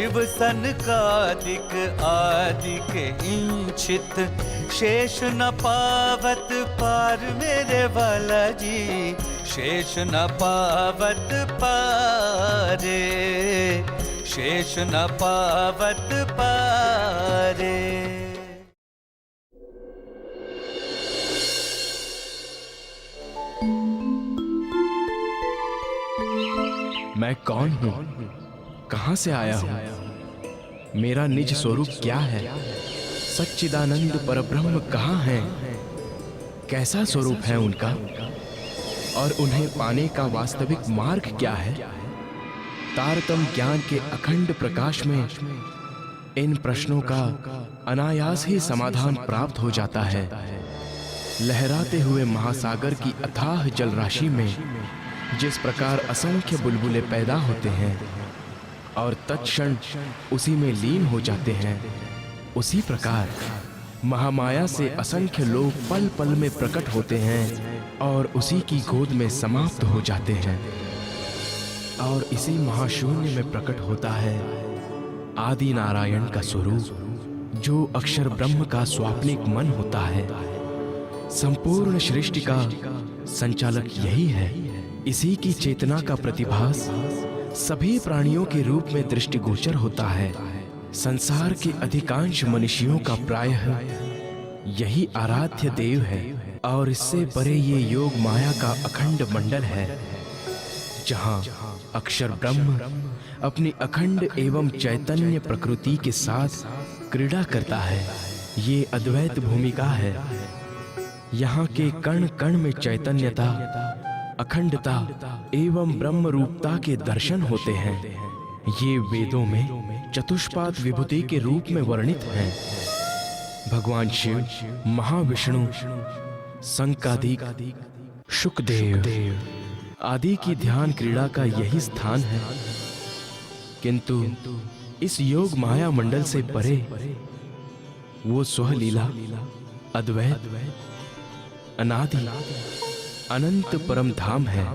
शिव सनकादिक आदिक इंचित, शेष न पावत पार मेरे वाला जी, शेष न पावत पारे, शेष न पावत पारे। मैं कौन हूँ, कहाँ से आया हूँ, मेरा निज स्वरूप क्या है, सच्चिदानंद परब्रह्म कहाँ है, कैसा स्वरूप है उनका और उन्हें पाने का वास्तविक मार्ग क्या है। तारतम ज्ञान के अखंड प्रकाश में इन प्रश्नों का अनायास ही समाधान प्राप्त हो जाता है। लहराते हुए महासागर की अथाह जलराशि में जिस प्रकार असंख्य बुलबुले पैदा होते हैं और तत्क्षण उसी में लीन हो जाते हैं, उसी प्रकार महामाया से असंख्य लोग पल पल में प्रकट होते हैं और उसी की गोद में समाप्त हो जाते हैं। और इसी महाशून्य में प्रकट होता है आदि नारायण का स्वरूप, जो अक्षर ब्रह्म का स्वाप्निक मन होता है। संपूर्ण सृष्टि का संचालक यही है। इसी की चेतना का प्रतिभास सभी प्राणियों के रूप में दृष्टिगोचर होता है। संसार के अधिकांश मनुष्यों का प्रायः यही आराध्य देव है और इससे परे ये योग माया का अखंड मंडल है, जहाँ अक्षर ब्रह्म अपनी अखंड एवं चैतन्य प्रकृति के साथ क्रीड़ा करता है। ये अद्वैत भूमिका है। यहाँ के कण कण में चैतन्यता, अखंडता एवं ब्रह्म रूपता के दर्शन होते हैं। ये वेदों में चतुष्पाद विभूति के रूप में वर्णित हैं। भगवान शिव, महाविष्णु, संकादिक, शुकदेव आदि की ध्यान क्रीड़ा का यही स्थान है। किंतु इस योग माया मंडल से परे वो स्वलीला, अद्वैत, अनादि, अनंत परम धाम है।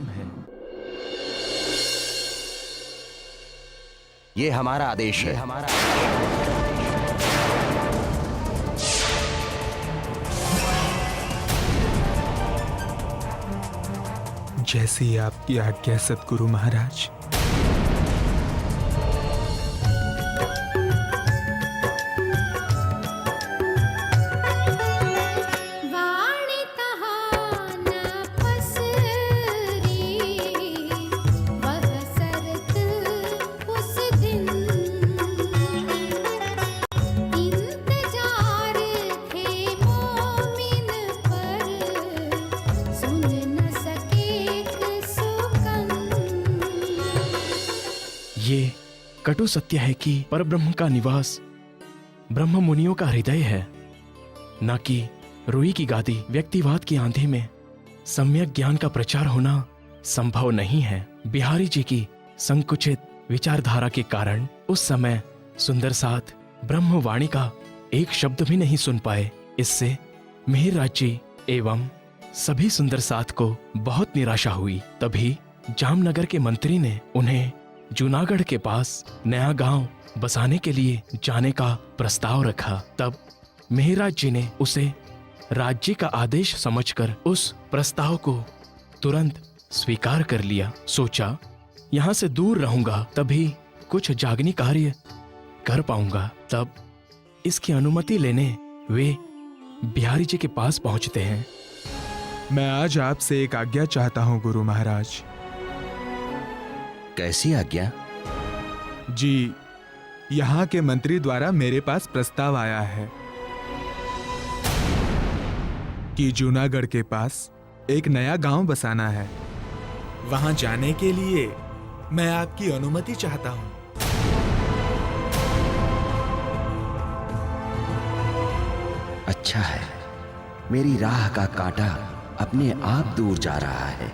ये हमारा आदेश है। जैसी आपकी आज्ञा सद्गुरु महाराज। ये कटु सत्य है कि परब्रह्म का निवास ब्रह्म मुनियों का हृदय है, न कि रुई की गादी। व्यक्तिवाद की आंधी में सम्यक ज्ञान का प्रचार होना संभव नहीं है। बिहारी जी की संकुचित विचारधारा के कारण उस समय सुंदर साथ ब्रह्मवाणी का एक शब्द भी नहीं सुन पाए। इससे मिहिरराज जी एवं सभी सुंदर साथ को बहुत निराशा हुई। तभी जामनगर के मंत्री ने उन्हें जूनागढ़ के पास नया गांव बसाने के लिए जाने का प्रस्ताव रखा। तब मिहिरराज जी ने उसे राज्य का आदेश समझकर उस प्रस्ताव को तुरंत स्वीकार कर लिया। सोचा यहाँ से दूर रहूंगा तभी कुछ जागनी कार्य कर पाऊंगा। तब इसकी अनुमति लेने वे बिहारी जी के पास पहुंचते हैं। मैं आज आपसे एक आज्ञा चाहता हूं गुरु महाराज। कैसी आज्ञा? जी, यहाँ के मंत्री द्वारा मेरे पास प्रस्ताव आया है कि जूनागढ़ के पास एक नया गांव बसाना है। वहां जाने के लिए मैं आपकी अनुमति चाहता हूं। अच्छा है, मेरी राह का कांटा अपने आप दूर जा रहा है।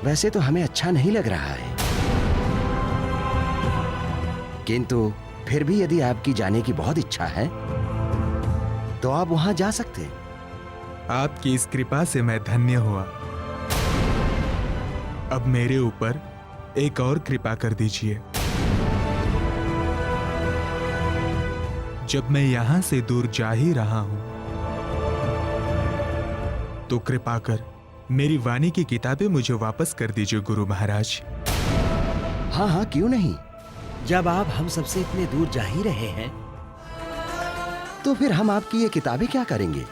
वैसे तो हमें अच्छा नहीं लग रहा है, किंतु फिर भी यदि आपकी जाने की बहुत इच्छा है तो आप वहां जा सकते हैं। आपकी इस कृपा से मैं धन्य हुआ। अब मेरे ऊपर एक और कृपा कर दीजिए। जब मैं यहां से दूर जा ही रहा हूं, तो कृपा कर मेरी वाणी की किताबें मुझे वापस कर दीजिए गुरु महाराज। हाँ हाँ, क्यों नहीं। जब आप हम सबसे इतने दूर जा ही रहे हैं, तो फिर हम आपकी ये किताबें क्या करेंगे?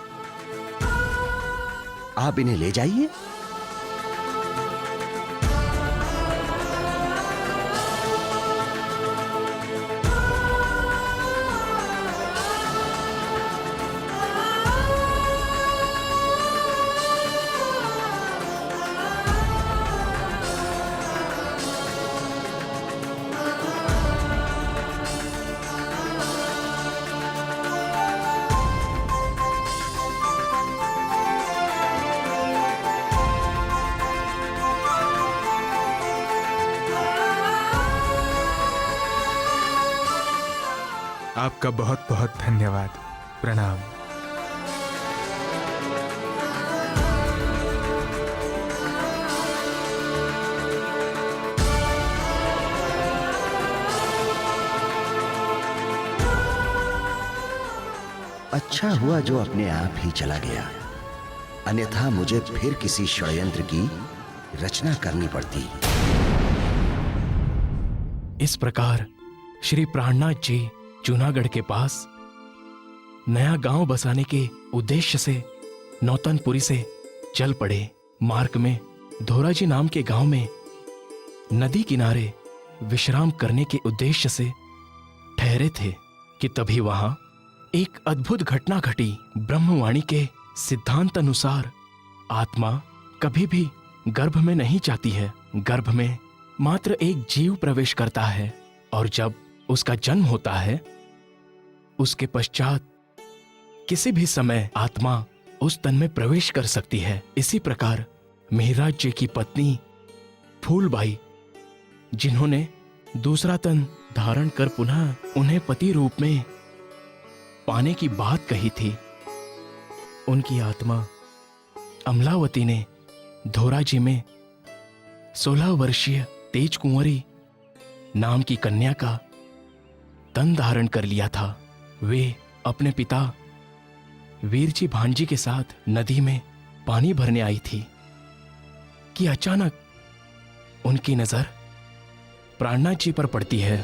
आप इन्हें ले जाइए। आपका बहुत बहुत धन्यवाद। प्रणाम। अच्छा हुआ जो अपने आप ही चला गया, अन्यथा मुझे फिर किसी षड्यंत्र की रचना करनी पड़ती। इस प्रकार श्री प्राणनाथ जी जूनागढ़ के पास नया गांव बसाने के उद्देश्य से नौतनपुरी से चल पड़े। मार्ग में धोराजी नाम के गांव में नदी किनारे विश्राम करने के उद्देश्य से ठहरे थे कि तभी वहां एक अद्भुत घटना घटी। ब्रह्मवाणी के सिद्धांत अनुसार आत्मा कभी भी गर्भ में नहीं जाती है। गर्भ में मात्र एक जीव प्रवेश करता है और जब उसका जन्म होता है, उसके पश्चात किसी भी समय आत्मा उस तन में प्रवेश कर सकती है। इसी प्रकार मिहिरराज जी की पत्नी फूलबाई, जिन्होंने दूसरा तन धारण कर पुनः उन्हें पति रूप में पाने की बात कही थी, उनकी आत्मा अमलावती ने धोराजी में 16 वर्षीय तेज कुंवरी नाम की कन्या का तन धारण कर लिया था। वे अपने पिता वीरजी भांजी के साथ नदी में पानी भरने आई थी कि अचानक उनकी नजर प्राणनाथ जी पर पड़ती है।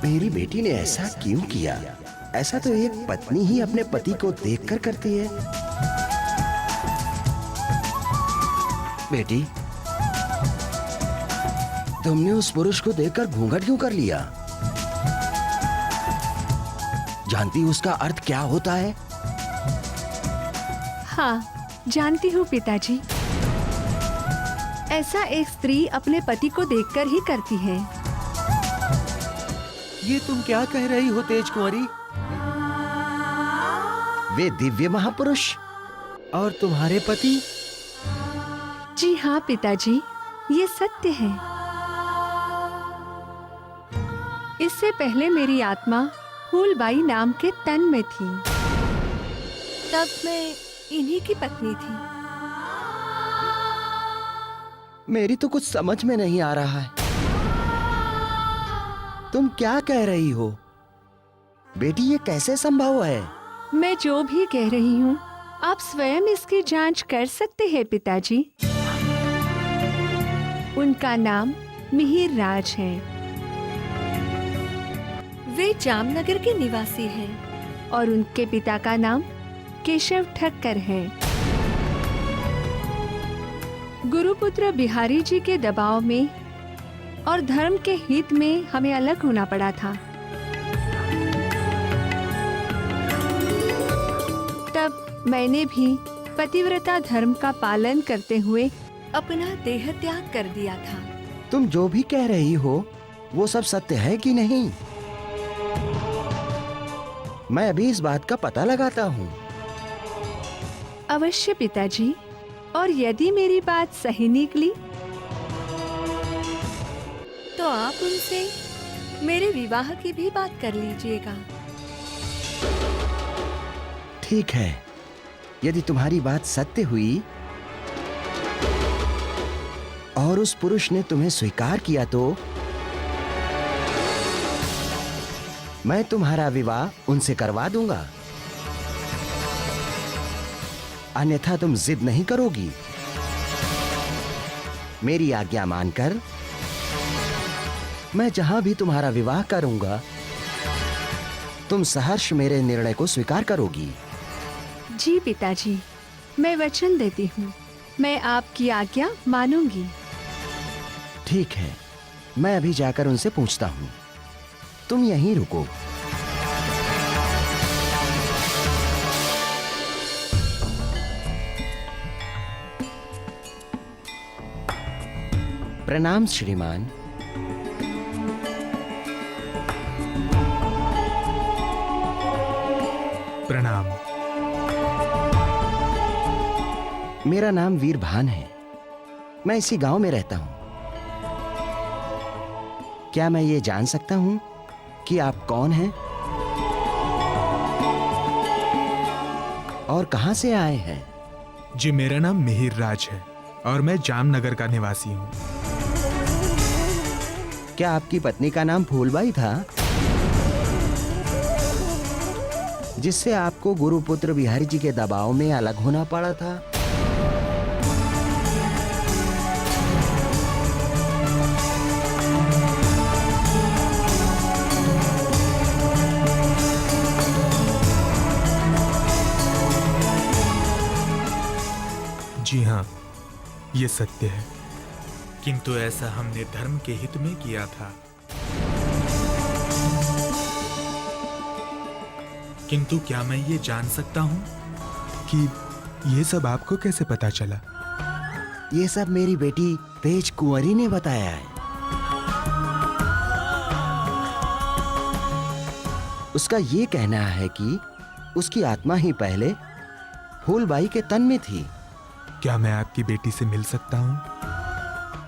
मेरी बेटी ने ऐसा क्यों किया? ऐसा तो एक पत्नी ही अपने पति को देखकर करती है। बेटी, तुमने उस पुरुष को देखकर घूंघट क्यों कर लिया? जानती उसका अर्थ क्या होता है? हाँ, जानती हूँ पिताजी। ऐसा एक स्त्री अपने पति को देखकर ही करती है। ये तुम क्या कह रही हो तेज कुंवरी? वे दिव्य महापुरुष और तुम्हारे पति? जी हाँ पिताजी, ये सत्य है। इससे पहले मेरी आत्मा फूलबाई नाम के तन में थी, तब मैं इन्हीं की पत्नी थी। मेरी तो कुछ समझ में नहीं आ रहा है। तुम क्या कह रही हो? बेटी, ये कैसे संभव है? मैं जो भी कह रही हूँ, आप स्वयं इसकी जांच कर सकते हैं पिताजी। उनका नाम मिहिरराज है। वे जामनगर के निवासी हैं। और उनके पिता का नाम केशव ठक्कर है। गुरुपुत्र बिहारी जी के दबाव में और धर्म के हित में हमें अलग होना पड़ा था। तब मैंने भी पतिव्रता धर्म का पालन करते हुए अपना देह त्याग कर दिया था। तुम जो भी कह रही हो वो सब सत्य है कि नहीं? मैं अभी इस बात का पता लगाता हूँ। अवश्य पिताजी, और यदि मेरी बात सही निकली तो आप उनसे मेरे विवाह की भी बात कर लीजिएगा। ठीक है, यदि तुम्हारी बात सत्य हुई और उस पुरुष ने तुम्हें स्वीकार किया तो मैं तुम्हारा विवाह उनसे करवा दूंगा। अन्यथा तुम जिद नहीं करोगी? मेरी आज्ञा मानकर मैं जहां भी तुम्हारा विवाह करूंगा तुम सहर्ष मेरे निर्णय को स्वीकार करोगी। जी पिताजी, मैं वचन देती हूँ, मैं आपकी आज्ञा मानूंगी। ठीक है, मैं अभी जाकर उनसे पूछता हूँ। तुम यहीं रुको। प्रणाम श्रीमान। प्रणाम। मेरा नाम वीरभान है। मैं इसी गांव में रहता हूं। क्या मैं ये जान सकता हूं कि आप कौन हैं और कहां से आए हैं? जी, मेरा नाम मिहिर राज है और मैं जामनगर का निवासी हूँ। क्या आपकी पत्नी का नाम फूलबाई था, जिससे आपको गुरुपुत्र बिहारी जी के दबाव में अलग होना पड़ा था? जी हाँ, ये सत्य है, किंतु ऐसा हमने धर्म के हित में किया था। किंतु क्या मैं ये जान सकता हूँ कि ये सब आपको कैसे पता चला? ये सब मेरी बेटी तेज कुंवरी ने बताया है। उसका ये कहना है कि उसकी आत्मा ही पहले फूलबाई के तन में थी। क्या मैं आपकी बेटी से मिल सकता हूँ?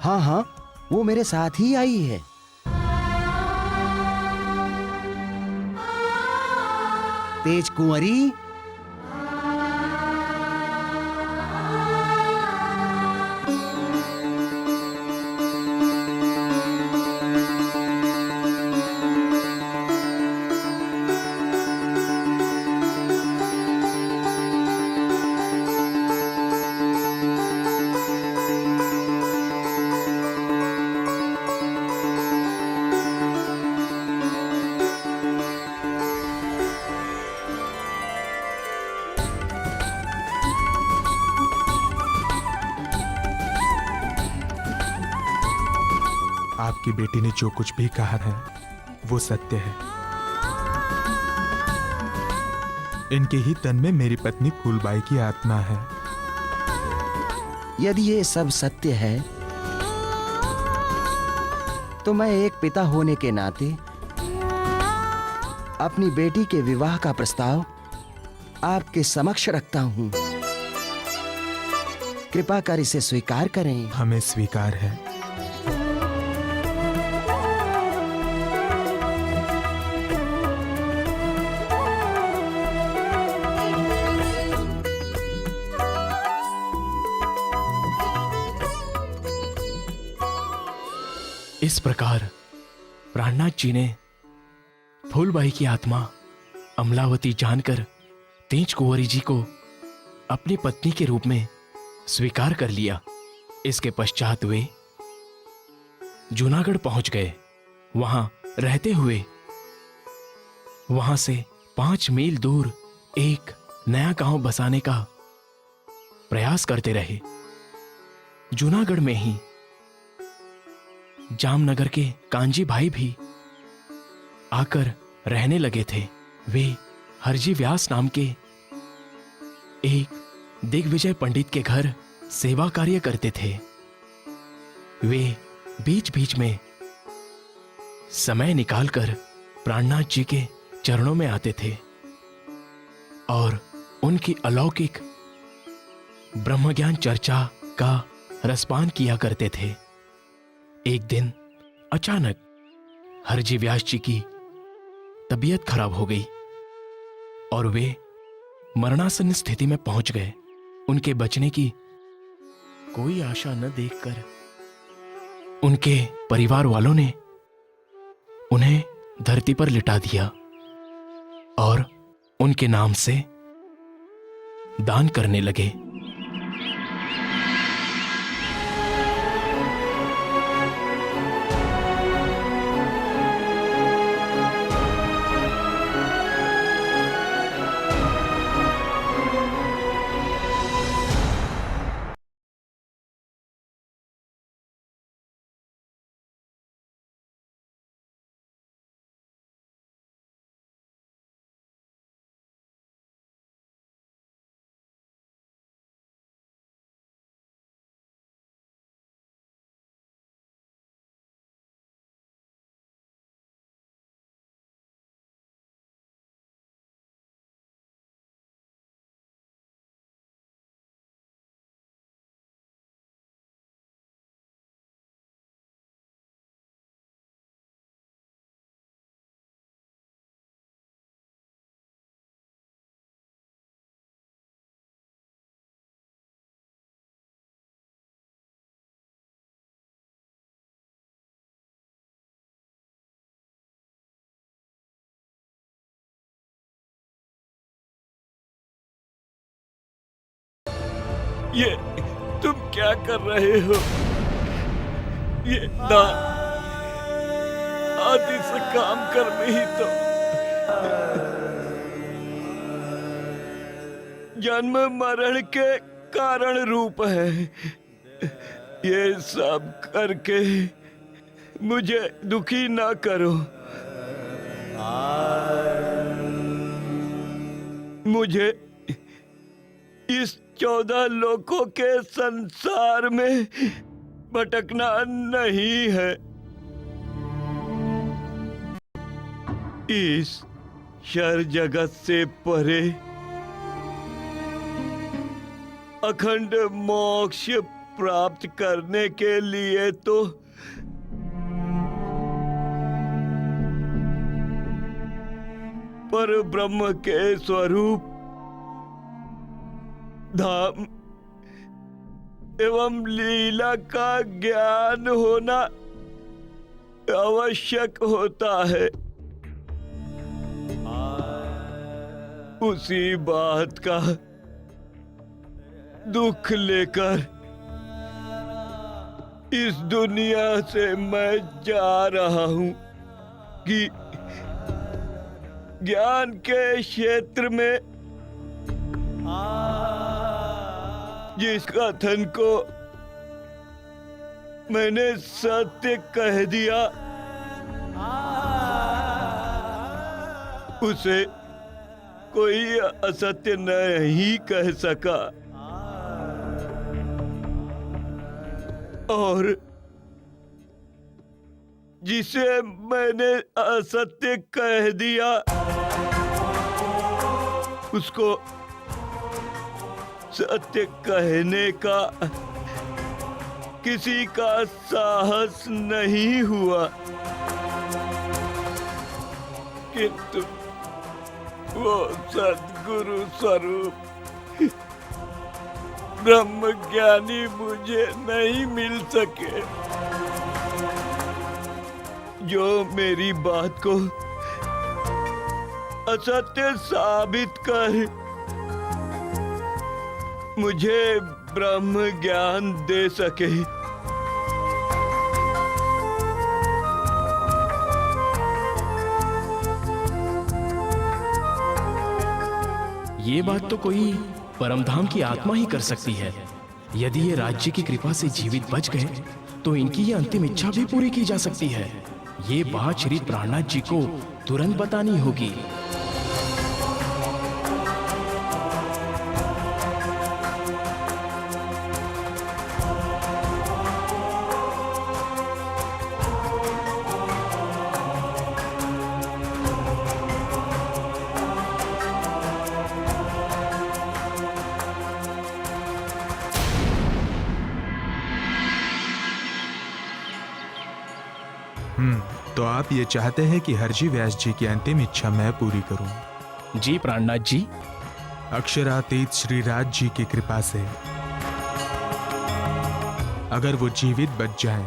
हाँ हाँ, वो मेरे साथ ही आई है। तेज कुंवरी, आपकी बेटी ने जो कुछ भी कहा है वो सत्य है। इनके ही तन में मेरी पत्नी फूलबाई की आत्मा है। यदि ये सब सत्य है तो मैं एक पिता होने के नाते अपनी बेटी के विवाह का प्रस्ताव आपके समक्ष रखता हूं। कृपा कर इसे स्वीकार करें। हमें स्वीकार है। इस प्रकार प्राणनाथ जी ने फूलबाई की आत्मा अमलावती जानकर तेज कुंवरी जी को अपनी पत्नी के रूप में स्वीकार कर लिया। इसके पश्चात वे जूनागढ़ पहुंच गए। वहां रहते हुए वहां से 5 मील दूर एक नया गांव बसाने का प्रयास करते रहे। जूनागढ़ में ही जामनगर के कांजी भाई भी आकर रहने लगे थे। वे हरजी व्यास नाम के एक दिग्विजय पंडित के घर सेवा कार्य करते थे। वे बीच बीच में समय निकालकर प्राणनाथ जी के चरणों में आते थे और उनकी अलौकिक ब्रह्मज्ञान चर्चा का रसपान किया करते थे। एक दिन अचानक हरजी व्यास जी की तबीयत खराब हो गई और वे मरणासन्न स्थिति में पहुंच गए। उनके बचने की कोई आशा न देखकर उनके परिवार वालों ने उन्हें धरती पर लिटा दिया और उनके नाम से दान करने लगे। ये तुम क्या कर रहे हो? ये दान आदि से काम करने ही तो जन्म मरण के कारण रूप है। ये सब करके मुझे दुखी ना करो। मुझे इस 14 लोकों के संसार में भटकना नहीं है। इस शर जगत से परे अखंड मोक्ष प्राप्त करने के लिए तो पर ब्रह्म के स्वरूप धाम एवं लीला का ज्ञान होना आवश्यक होता है। उसी बात का दुख लेकर इस दुनिया से मैं जा रहा हूं कि ज्ञान के क्षेत्र में जिस कथन को मैंने सत्य कह दिया उसे कोई असत्य नहीं कह सका, और जिसे मैंने असत्य कह दिया उसको सत्य कहने का किसी का साहस नहीं हुआ, किंतु वो सद्गुरु स्वरूप ब्रह्म ज्ञानी मुझे नहीं मिल सके जो मेरी बात को असत्य साबित कर मुझे ब्रह्म ज्ञान दे सके। ये बात तो कोई परमधाम की आत्मा ही कर सकती है। यदि ये राज्य की कृपा से जीवित बच गए तो इनकी ये अंतिम इच्छा भी पूरी की जा सकती है। ये बात श्री प्राणनाथ जी को तुरंत बतानी होगी। तो आप ये चाहते हैं कि हरजी व्यास जी की अंतिम इच्छा मैं पूरी करूं? जी प्राणनाथ जी। अक्षरातीत श्रीराज जी की कृपा से अगर वो जीवित बच जाएं,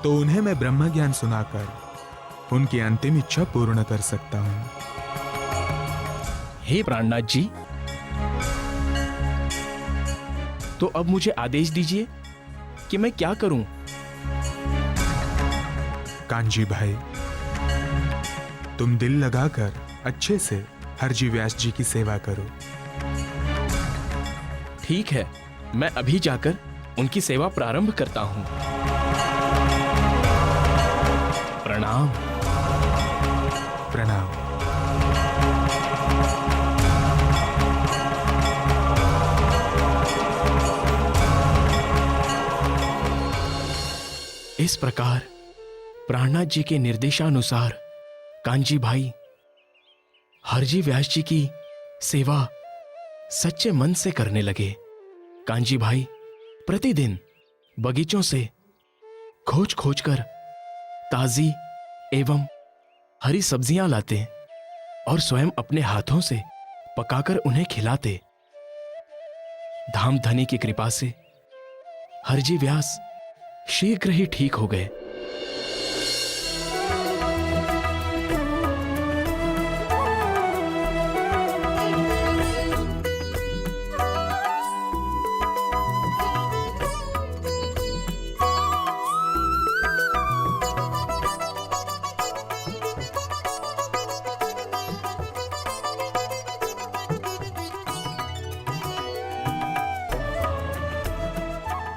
तो उन्हें मैं ब्रह्म ज्ञान सुनाकर उनकी अंतिम इच्छा पूर्ण कर सकता हूं। हे प्राणनाथ जी, तो अब मुझे आदेश दीजिए कि मैं क्या करूं। कांजी भाई, तुम दिल लगाकर अच्छे से हरजी व्यास जी की सेवा करो। ठीक है, मैं अभी जाकर उनकी सेवा प्रारंभ करता हूं। प्रणाम। प्रणाम। इस प्रकार प्राणनाथ जी के निर्देशानुसार कांजी भाई हरजी व्यास जी की सेवा सच्चे मन से करने लगे। कांजी भाई प्रतिदिन बगीचों से खोज खोज कर ताजी एवं हरी सब्जियां लाते और स्वयं अपने हाथों से पकाकर उन्हें खिलाते। धामधनी की कृपा से हरजी व्यास शीघ्र ही ठीक हो गए।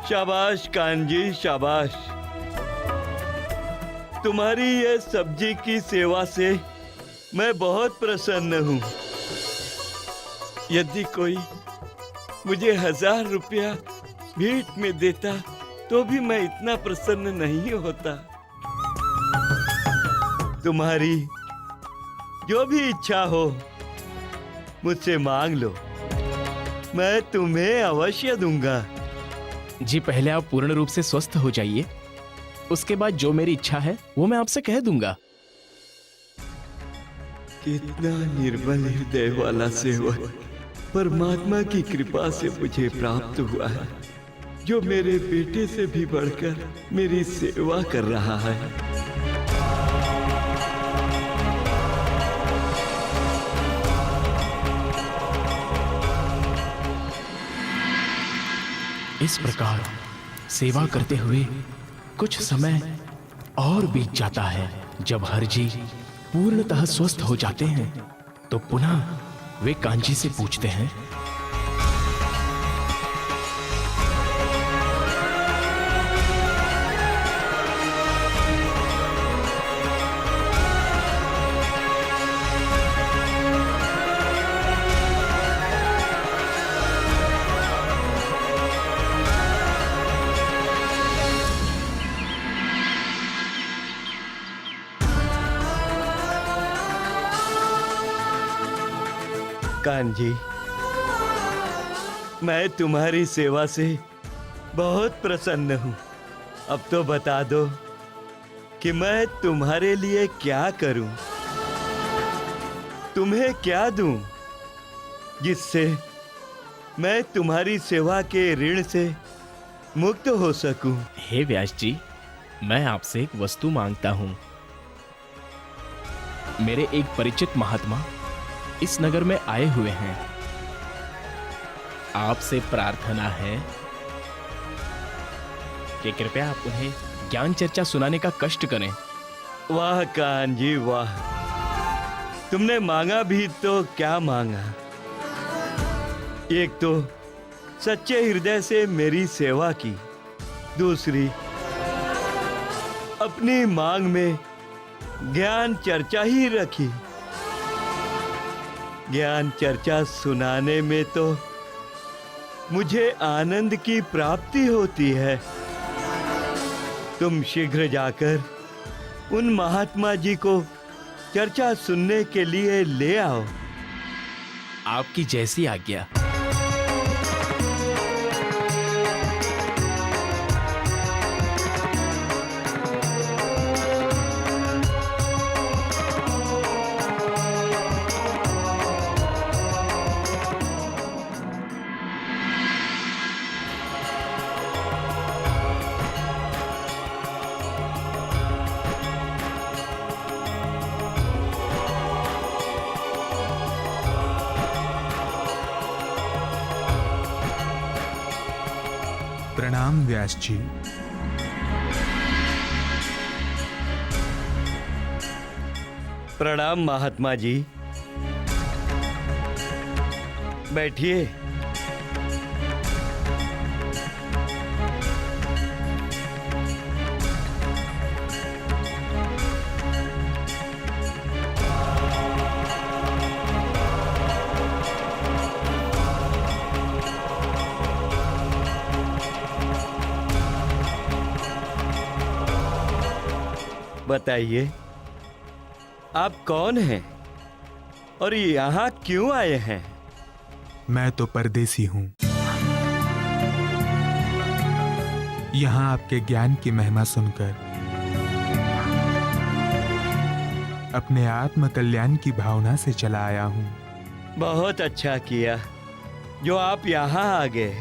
शाबाश कांजी, शाबाश। तुम्हारी ये सब्जी की सेवा से मैं बहुत प्रसन्न हूँ। यदि कोई मुझे 1000 रुपया भेंट में देता तो भी मैं इतना प्रसन्न नहीं होता। तुम्हारी जो भी इच्छा हो मुझसे मांग लो, मैं तुम्हें अवश्य दूंगा। जी पहले आप पूर्ण रूप से स्वस्थ हो जाइए, उसके बाद जो मेरी इच्छा है वो मैं आपसे कह दूंगा। कितना निर्मल हृदय वाला सेवक परमात्मा की कृपा से मुझे प्राप्त हुआ है, जो मेरे बेटे से भी बढ़कर मेरी सेवा कर रहा है। इस प्रकार सेवा करते हुए कुछ समय और बीत जाता है। जब हरजी पूर्णतः स्वस्थ हो जाते हैं तो पुनः वे कांजी से पूछते हैं, कांजी, मैं तुम्हारी सेवा से बहुत प्रसन्न हूँ। अब तो बता दो कि मैं तुम्हारे लिए क्या करूं, तुम्हें क्या दूं, जिससे मैं तुम्हारी सेवा के ऋण से मुक्त हो सकूं। हे व्यास जी, मैं आपसे एक वस्तु मांगता हूं। मेरे एक परिचित महात्मा इस नगर में आए हुए हैं। आपसे प्रार्थना है कि कृपया आप उन्हें ज्ञान चर्चा सुनाने का कष्ट करें। वाह कांजी वाह, तुमने मांगा भी तो क्या मांगा। एक तो सच्चे हृदय से मेरी सेवा की, दूसरी अपनी मांग में ज्ञान चर्चा ही रखी। ज्ञान चर्चा सुनाने में तो मुझे आनंद की प्राप्ति होती है। तुम शीघ्र जाकर उन महात्मा जी को चर्चा सुनने के लिए ले आओ। आपकी जैसी आज्ञा। प्रणाम व्यास जी। प्रणाम महात्मा जी, बैठिए। बताइए, आप कौन हैं और यहाँ क्यों आए हैं? मैं तो परदेसी हूँ। यहाँ आपके ज्ञान की महिमा सुनकर अपने आत्म कल्याण की भावना से चला आया हूँ। बहुत अच्छा किया जो आप यहाँ आ गए।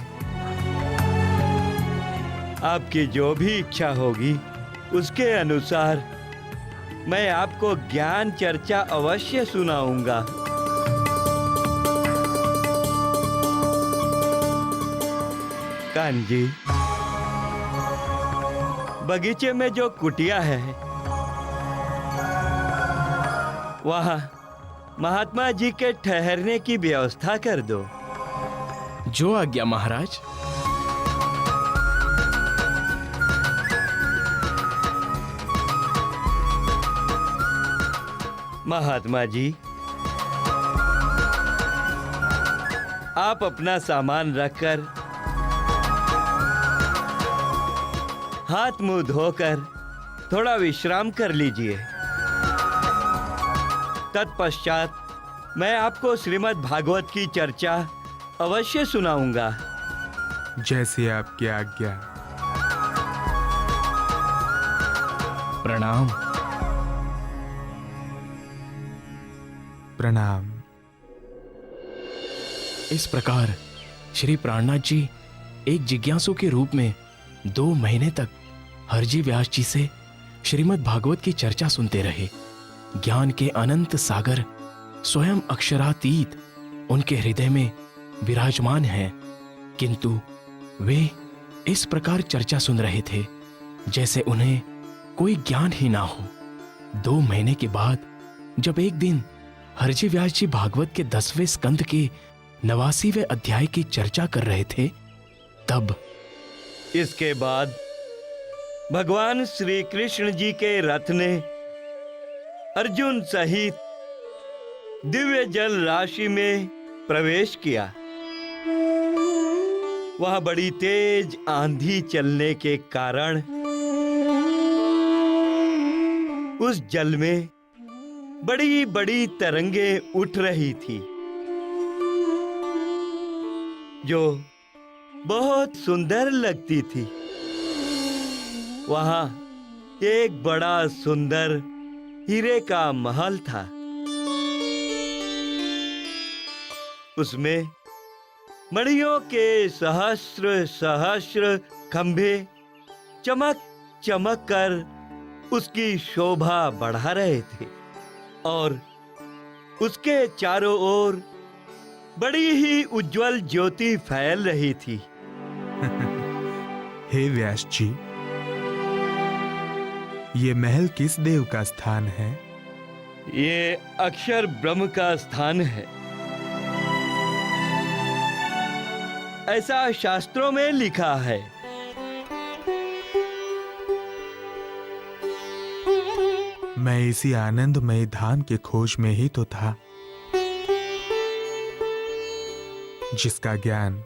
आपकी जो भी इच्छा होगी उसके अनुसार मैं आपको ज्ञान चर्चा अवश्य सुनाऊंगा। कान जी, बगीचे में जो कुटिया है वहां महात्मा जी के ठहरने की व्यवस्था कर दो। जो आज्ञा महाराज। महात्मा जी, आप अपना सामान रखकर हाथ मुंह धोकर थोड़ा विश्राम कर लीजिए। तत्पश्चात मैं आपको श्रीमद् भागवत की चर्चा अवश्य सुनाऊंगा। जैसे आपकी आज्ञा। प्रणाम। प्रणाम। इस प्रकार श्री प्राणनाथ जी एक जिज्ञासु के रूप में 2 महीने तक हरजी व्यास जी से श्रीमद् भागवत की चर्चा सुनते रहे। ज्ञान के अनंत सागर स्वयं अक्षरातीत उनके हृदय में विराजमान हैं, किंतु वे इस प्रकार चर्चा सुन रहे थे जैसे उन्हें कोई ज्ञान ही ना हो। 2 महीने के बाद जब एक दिन हरजी व्यास जी भागवत के 10वें स्कंद के 89वें अध्याय की चर्चा कर रहे थे, तब इसके बाद भगवान श्री कृष्ण जी के रथ ने अर्जुन सहित दिव्य जल राशि में प्रवेश किया। वह बड़ी तेज आंधी चलने के कारण उस जल में बड़ी बड़ी तरंगे उठ रही थी, जो बहुत सुंदर लगती थी। वहां एक बड़ा सुंदर हीरे का महल था। उसमें मणियों के सहस्र सहस्र खंभे चमक चमक कर उसकी शोभा बढ़ा रहे थे और उसके चारों ओर बड़ी ही उज्जवल ज्योति फैल रही थी। हे व्यास जी, ये महल किस देव का स्थान है? ये अक्षर ब्रह्म का स्थान है। ऐसा शास्त्रों में लिखा है। मैं इसी आनंदमय धाम की खोज में ही तो था, जिसका ज्ञान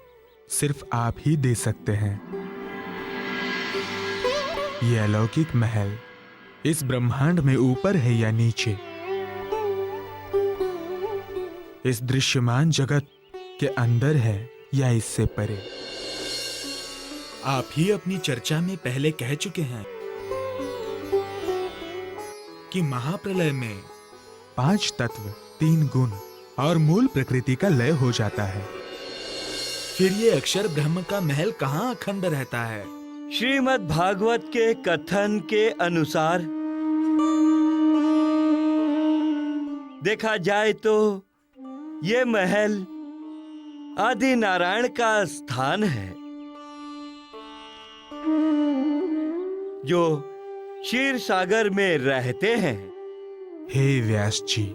सिर्फ आप ही दे सकते हैं। ये अलौकिक महल इस ब्रह्मांड में ऊपर है या नीचे, इस दृश्यमान जगत के अंदर है या इससे परे? आप ही अपनी चर्चा में पहले कह चुके हैं कि महाप्रलय में 5 तत्व, 3 गुण और मूल प्रकृति का लय हो जाता है। फिर ये अक्षर ब्रह्म का महल कहाँ अखंड रहता है? श्रीमद् भागवत के कथन के अनुसार देखा जाए तो ये महल आदि नारायण का स्थान है, जो क्षीर सागर में रहते हैं। हे व्यास जी,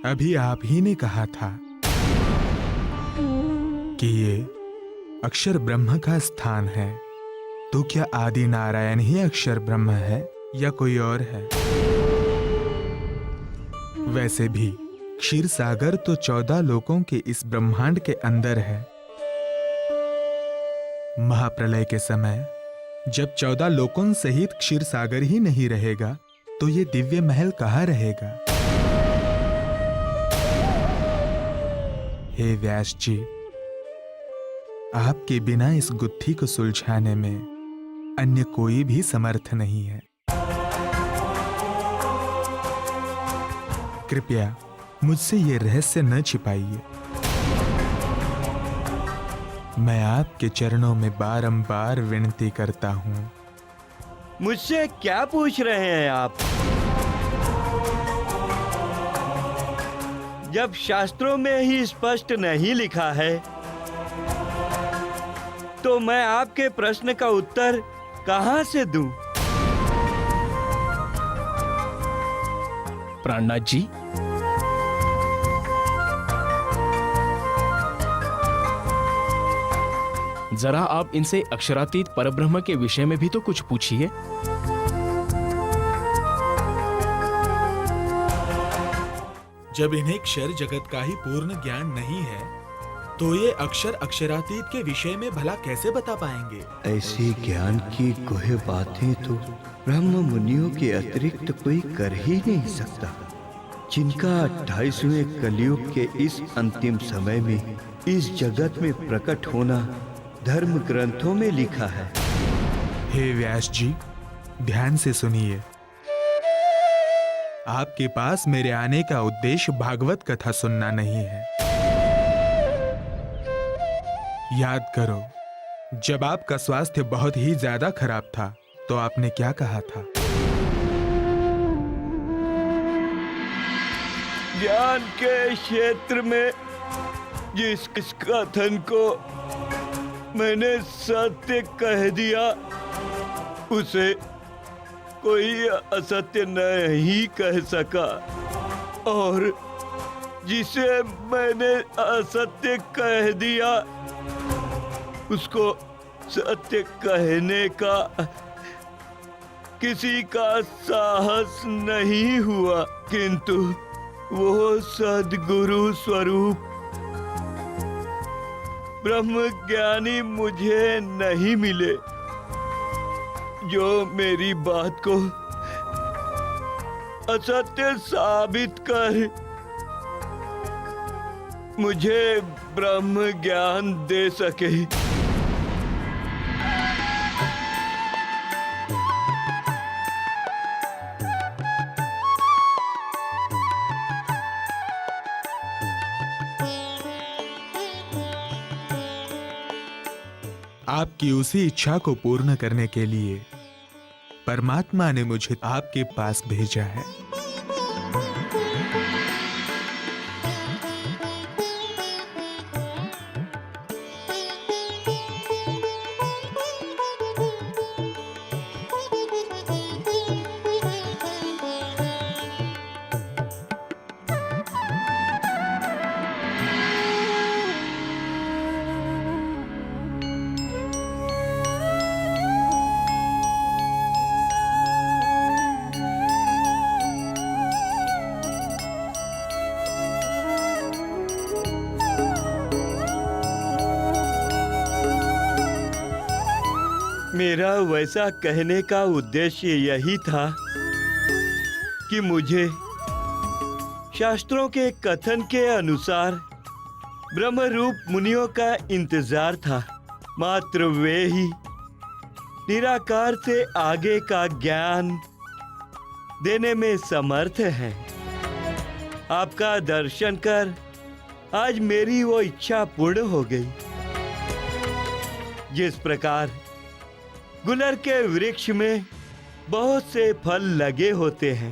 अभी आप ही ने कहा था कि ये अक्षर ब्रह्म का स्थान है, तो क्या आदि नारायण ही अक्षर ब्रह्म है या कोई और है? वैसे भी क्षीर सागर तो 14 लोकों के इस ब्रह्मांड के अंदर है। महाप्रलय के समय जब 14 लोकों सहित क्षीर सागर ही नहीं रहेगा, तो ये दिव्य महल कहाँ रहेगा? हे व्यास जी, आपके बिना इस गुत्थी को सुलझाने में अन्य कोई भी समर्थ नहीं है। कृपया मुझसे ये रहस्य न छिपाइए। मैं आपके चरणों में बारंबार विनती करता हूं। मुझसे क्या पूछ रहे हैं आप? जब शास्त्रों में ही स्पष्ट नहीं लिखा है, तो मैं आपके प्रश्न का उत्तर कहां से दूं? प्राणनाथ जी, जरा आप इनसे अक्षरातीत परब्रह्म के विषय में भी तो कुछ पूछिए। जब इन्हें क्षर जगत का ही पूर्ण ज्ञान नहीं है, तो ये अक्षर अक्षरातीत के विषय में भला कैसे बता पाएंगे? ऐसी ज्ञान की कोई बातें तो ब्रह्म मुनियों के अतिरिक्त कोई कर ही नहीं सकता, जिनका 28वें कलयुग के इस अंतिम समय में इस जगत में प्रकट होना धर्म ग्रंथों में लिखा है। हे व्यास जी, ध्यान से सुनिए। आपके पास मेरे आने का उद्देश्य भागवत कथा सुनना नहीं है। याद करो, जब आपका स्वास्थ्य बहुत ही ज्यादा खराब था, तो आपने क्या कहा था? ज्ञान के क्षेत्र में जिस कथन को मैंने सत्य कह दिया, उसे कोई असत्य नहीं कह सका, और जिसे मैंने असत्य कह दिया, उसको सत्य कहने का किसी का साहस नहीं हुआ, किंतु वो सद्गुरु स्वरूप ब्रह्म ज्ञानी मुझे नहीं मिले, जो मेरी बात को असत्य साबित कर मुझे ब्रह्म ज्ञान दे सके। आपकी उसी इच्छा को पूर्ण करने के लिए परमात्मा ने मुझे आपके पास भेजा है। मेरा वैसा कहने का उद्देश्य यही था कि मुझे शास्त्रों के कथन के अनुसार ब्रह्मरूप मुनियों का इंतजार था। मात्र वे ही निराकार से आगे का ज्ञान देने में समर्थ हैं। आपका दर्शन कर आज मेरी वो इच्छा पूर्ण हो गई। जिस प्रकार गुलर के वृक्ष में बहुत से फल लगे होते हैं,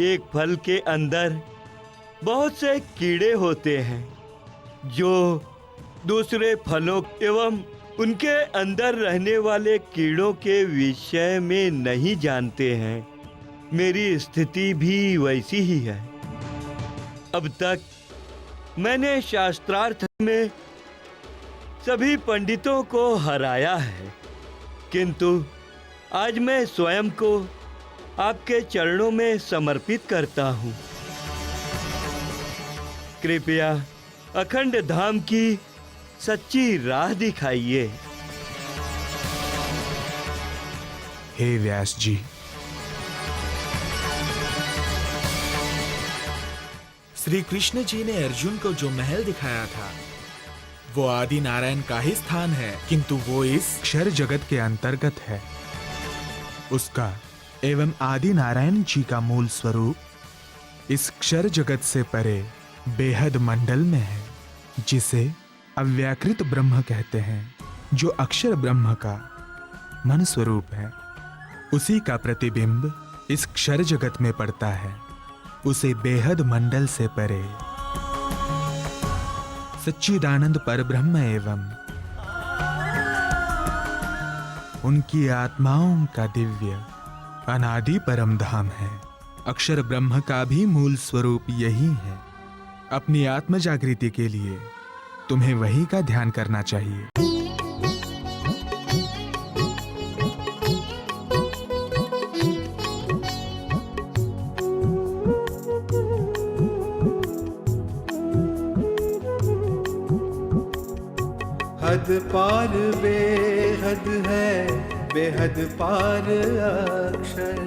एक फल के अंदर बहुत से कीड़े होते हैं जो दूसरे फलों एवं उनके अंदर रहने वाले कीड़ों के विषय में नहीं जानते हैं। मेरी स्थिति भी वैसी ही है। अब तक मैंने शास्त्रार्थ में सभी पंडितों को हराया है, किंतु आज मैं स्वयं को आपके चरणों में समर्पित करता हूँ। कृपया अखंड धाम की सच्ची राह दिखाइए। हे व्यास जी, श्री कृष्ण जी ने अर्जुन को जो महल दिखाया था वो आदि नारायण का ही स्थान है, किंतु वो इस क्षर जगत के अंतर्गत है। उसका एवं आदि नारायण जी का मूल स्वरूप इस क्षर जगत से परे बेहद मंडल में है, जिसे अव्याकृत ब्रह्म कहते हैं, जो अक्षर ब्रह्म का मन स्वरूप है। उसी का प्रतिबिंब इस क्षर जगत में पड़ता है। उसे बेहद मंडल से परे सच्चिदानंद परब्रह्म एवं उनकी आत्माओं का दिव्य अनादि परम धाम है। अक्षर ब्रह्म का भी मूल स्वरूप यही है। अपनी आत्म जागृति के लिए तुम्हें वही का ध्यान करना चाहिए। हद पार बेहद है, बेहद पार अक्षर।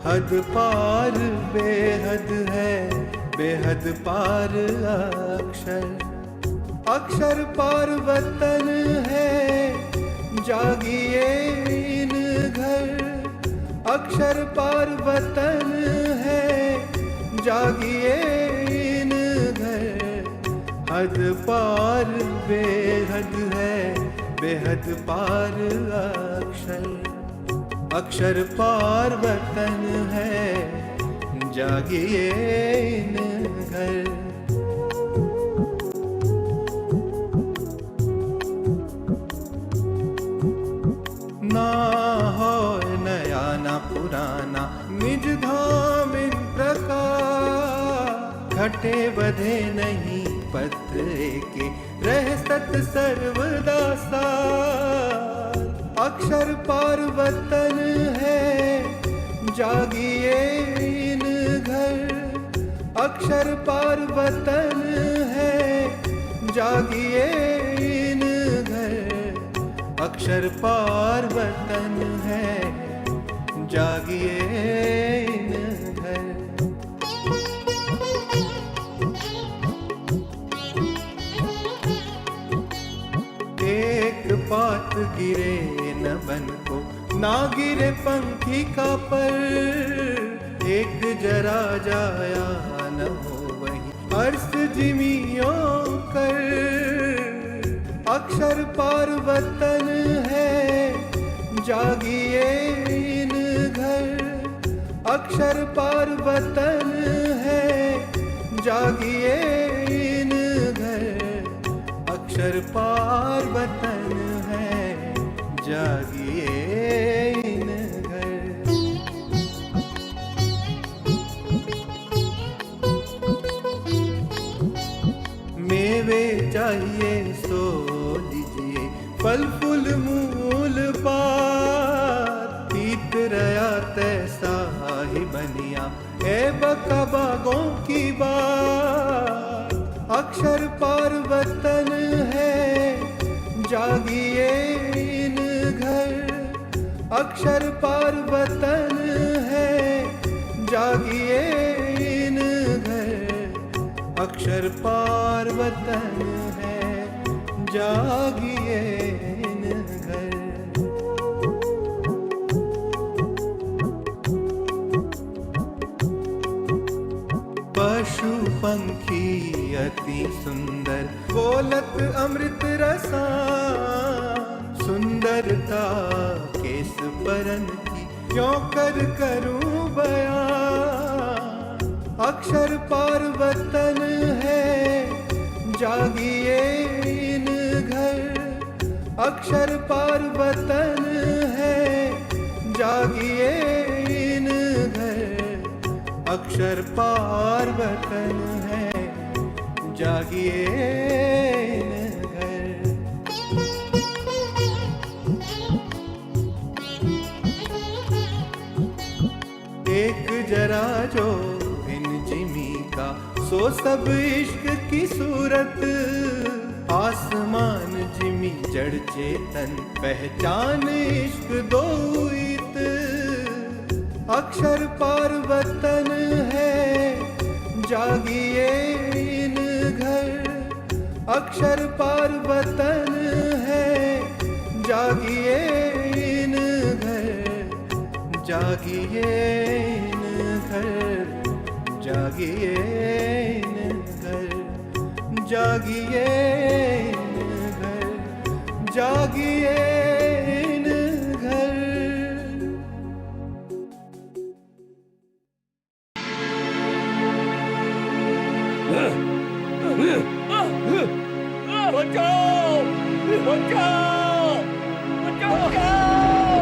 हद पार बेहद है, बेहद पार अक्षर। अक्षर पार वतन है, जागिए इन घर। अक्षर पार वतन है, जागिए इन घर। हद पार बेहद है, बेहद पार अक्षर। अक्षर पार वतन है, जागिए इन घर। ना हो नया ना पुराना, निज धाम इन प्रकार। घटे बधे नहीं पत्र के, रह सत सर्वदा सार। अक्षर पार वतन है, जागिए इन घर। अक्षर पार वतन है, जागिए इन घर। अक्षर पार वतन है, जागिए इन घर। एक पात गिरे न बन को, ना गिरे पंखी का पर। एक जरा जाया न हो वही अर्श जिमियों कर। अक्षर पार वतन है, जागिए इन घर। अक्षर पार वतन है, जागिए इन घर। अक्षर पार वतन है, जागिए इन घर। मेवे चाहिए सो लीजिए, फल फूल मूल पात। पीत रया तैसा ही बनिया, ए बका बागों की बात। अक्षर पार वतन है, जागिए इन घर। अक्षर पार वतन है, जागिए इन घर। अक्षर पार वतन है, जागिए इन घर। पशु पंखी अति सुंदर, बोलत अमृत रसा। सुंदरता केस परन की, क्यों करूं बयां। अक्षर पार वतन है, जागिए इन घर। अक्षर पार वतन है, जागिए इन घर। अक्षर पार वतन है, जागिए इन घर। एक जरा जो इन जिमी का, सो सब इश्क की सूरत। आसमान जिमी जड़ चेतन, पहचान इश्क दो इत। अक्षर पार वतन है, जागिए इन घर। अक्षर पार वतन है, जागिए इन घर। जागिए इन घर, जागिए इन घर। जागिए इन घर, जागिए इन घर। बचाओ! बचाओ! बचाओ! बचाओ!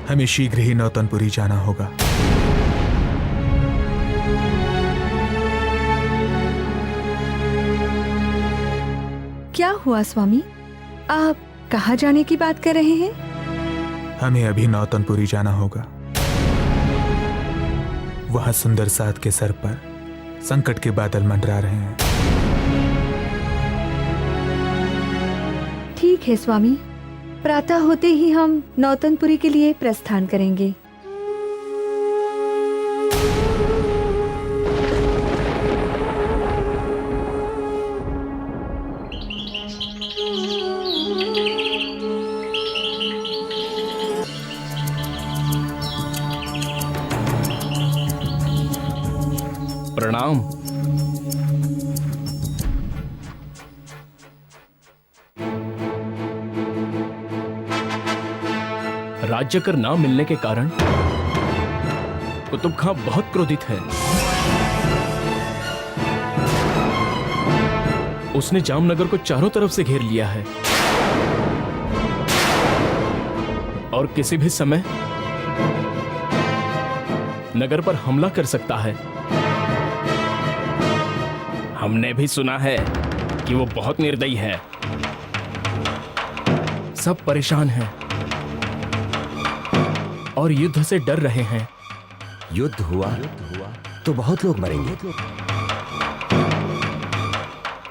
हमें शीघ्र ही नौतनपुरी जाना होगा। क्या हुआ स्वामी, आप कहाँ जाने की बात कर रहे हैं? हमें अभी नौतनपुरी जाना होगा। वहां सुंदर साध के सर पर संकट के बादल मंडरा रहे हैं। ठीक है स्वामी, प्रातः होते ही हम नौतनपुरी के लिए प्रस्थान करेंगे। प्रणाम। राज्य कर ना मिलने के कारण कुतुब खां बहुत क्रोधित है। उसने जामनगर को चारों तरफ से घेर लिया है और किसी भी समय नगर पर हमला कर सकता है। हमने भी सुना है कि वो बहुत निर्दयी है। सब परेशान हैं और युद्ध से डर रहे हैं। युद्ध हुआ तो बहुत लोग मरेंगे,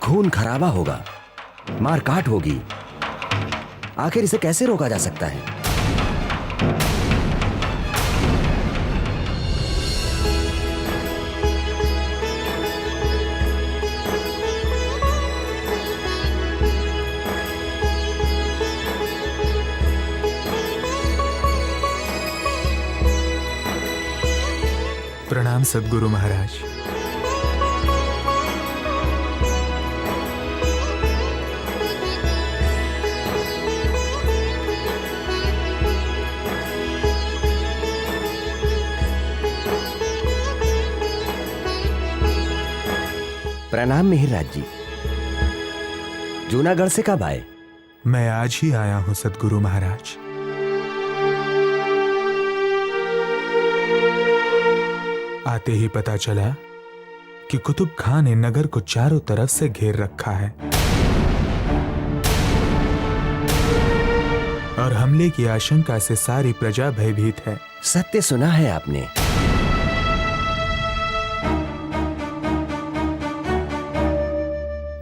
खून खराबा होगा, मारकाट होगी। आखिर इसे कैसे रोका जा सकता है? प्रणाम सद्गुरु महाराज। प्रणाम मिहिरराज जी। जूनागढ़ से कब आए? मैं आज ही आया हूं सद्गुरु महाराज। आते ही पता चला कि कुतुब खां ने नगर को चारों तरफ से घेर रखा है। और हमले की आशंका से सारी प्रजा भयभीत है। सत्य सुना है आपने।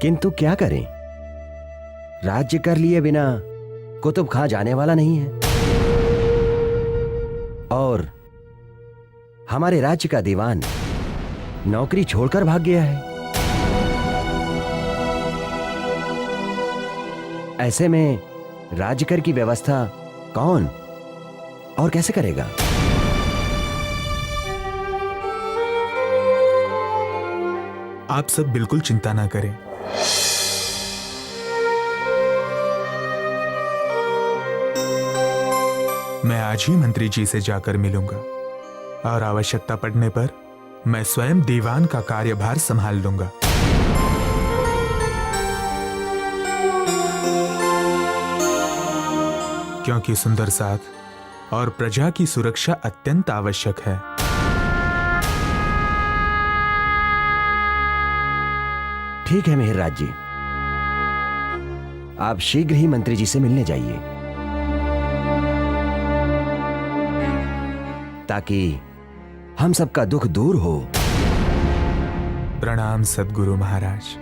किंतु क्या करें, राज्य कर लिए बिना कुतुब खां जाने वाला नहीं है, और हमारे राज्य का दीवान नौकरी छोड़कर भाग गया है। ऐसे में राज्य कर की व्यवस्था कौन और कैसे करेगा? आप सब बिल्कुल चिंता ना करें। मैं आज ही मंत्री जी से जाकर मिलूंगा और आवश्यकता पड़ने पर मैं स्वयं दीवान का कार्यभार संभाल लूंगा। क्योंकि सुंदर साथ और प्रजा की सुरक्षा अत्यंत आवश्यक है। ठीक है मेहरराज जी, आप शीघ्र ही मंत्री जी से मिलने जाइए, ताकि हम सबका दुख दूर हो। प्रणाम सद्गुरु महाराज।